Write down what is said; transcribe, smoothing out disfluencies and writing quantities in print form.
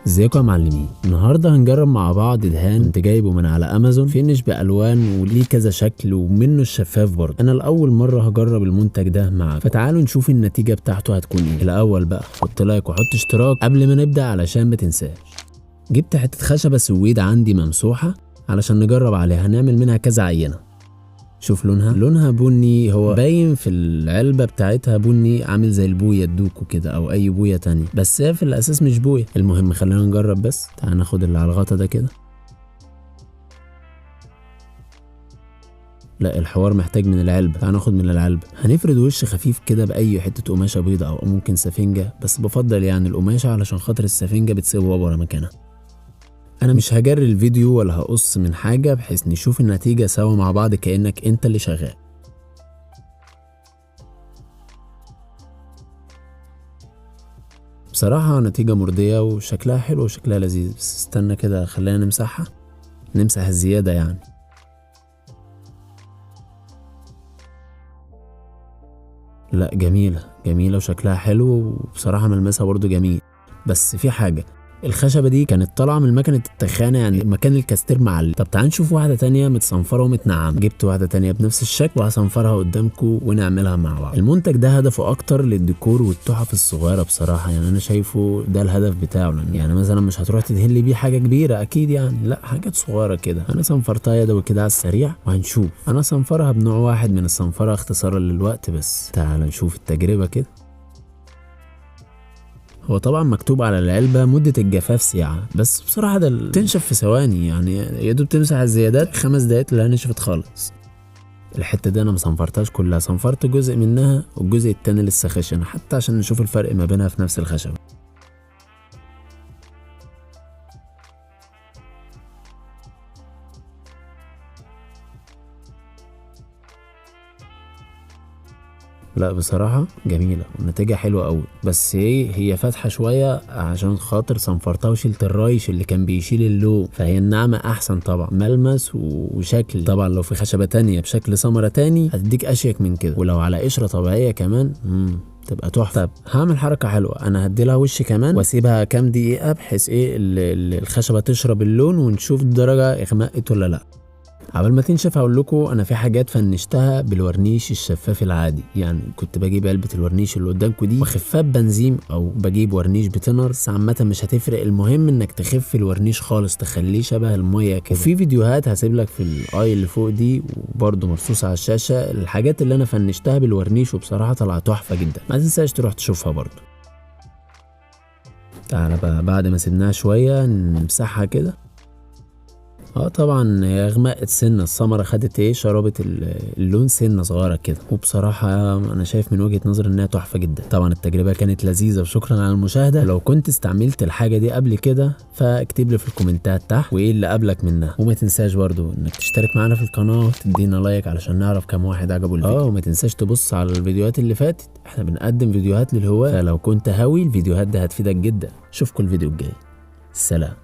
ازيكم يا معلمين. النهارده هنجرب مع بعض دهان كنت جايبه من على امازون، فينش بالوان وليه كذا شكل ومنه الشفاف برضه. انا لاول مره هجرب المنتج ده معاكم، فتعالوا نشوف النتيجه بتاعته هتكون ايه. الاول بقى حط لايك وحط اشتراك قبل ما نبدا علشان ما تنساش. جبت حته خشبه سويد عندي ممسوحه علشان نجرب عليها، هنعمل منها كذا عينه. شوف لونها بني، هو باين في العلبة بتاعتها بني عامل زي البوية الدوكو كده او اي بوية تانية، بس هي في الاساس مش بوية. المهم خلينا نجرب. بس تعال ناخد اللي على الغطا ده كده. لا الحوار محتاج من العلبة، تعال ناخد من العلبة. هنفرد وش خفيف كده باي حتة قماشة بيضة او ممكن سفنجة، بس بفضل يعني القماشة علشان خاطر السفنجة بتسيب ورا مكانها. انا مش هجري الفيديو ولا هقص من حاجة بحيث نشوف النتيجة سوا مع بعض كأنك انت اللي شغال. بصراحة نتيجة مرضية وشكلها حلو وشكلها لذيذ، بس استنى كده خلينا نمسحها، نمسح الزيادة يعني. لا جميلة وشكلها حلو، وبصراحة ملمسها برضو جميل. بس في حاجة، الخشبة دي كانت طالعة من مكنة التخانة، يعني مكان الكاستير معلم. طب تعال نشوف واحدة تانية متصنفرة ومتنعمة. جبت واحدة تانية بنفس الشكل وهصنفرها قدامكم ونعملها مع بعض. المنتج ده هدفه اكتر للديكور والتحف الصغيرة بصراحة، يعني انا شايفه ده الهدف بتاعه. يعني مثلا مش هتروح تدهن بيه حاجة كبيرة اكيد، يعني لا، حاجات صغيرة كده. انا صنفرتها يدوي كده على السريع وهنشوف. انا صنفرها بنوع واحد من الصنفرة اختصارا للوقت بس. تعال نشوف التجربة كده. هو طبعا مكتوب على العلبة مدة الجفاف ساعة، بس بصراحة ده تنشف في ثواني، يعني يدوب تمسح الزيادات 5 دقايق تلاقيها نشفت خالص. الحتة دي انا مصنفرتهاش كلها، صنفرت جزء منها والجزء التاني لسه خشن، حتى عشان نشوف الفرق ما بينها في نفس الخشبة. لا بصراحة جميلة والنتيجة حلوة قوي، بس هي فاتحة شوية عشان خاطر صنفرتها وشلت الرايش اللي كان بيشيل اللون، فهي الناعمة احسن طبعا ملمس وشكل. طبعا لو في خشبة تانية بشكل ثمرة تاني هتديك اشيك من كده، ولو على قشرة طبيعية كمان تبقى تحفة. طب هعمل حركة حلوة، انا هدي لها وش كمان واسيبها كام دقيقة بحيث الخشبة تشرب اللون ونشوف الدرجة اغمقت ولا لا. قبل ما تنشف هقول لكم انا في حاجات فنشتها بالورنيش الشفاف العادي، يعني كنت بجيب علبه الورنيش اللي قدامكم دي واخفها بنزين او بجيب ورنيش بتنرز، عامه مش هتفرق، المهم انك تخف الورنيش خالص تخليه شبه الميه كده. وفي فيديوهات هسيب لك في الاي اللي فوق دي وبرده مرصوصه على الشاشه الحاجات اللي انا فنشتها بالورنيش، وبصراحه طلعت تحفه جدا. ما تنساش تروح تشوفها برده. تعالى بقى بعد ما سيبناها شويه نمسحها كده. طبعا هي غمقت سنه، الثمره خدت شربت اللون سنه صغيره كده، وبصراحه انا شايف من وجهه نظري انها تحفه جدا. طبعا التجربه كانت لذيذه وشكرا على المشاهده. لو كنت استعملت الحاجه دي قبل كده فاكتب لي في الكومنتات تحت وايه اللي قابلك منها، وما تنساش برضو انك تشترك معانا في القناه وتدينا لايك علشان نعرف كم واحد عجبه الفيديو. وما تنساش تبص على الفيديوهات اللي فاتت، احنا بنقدم فيديوهات للهواة، فلو كنت هاوي الفيديوهات دي هتفيدك جدا. اشوفكم الفيديو الجاي، سلام.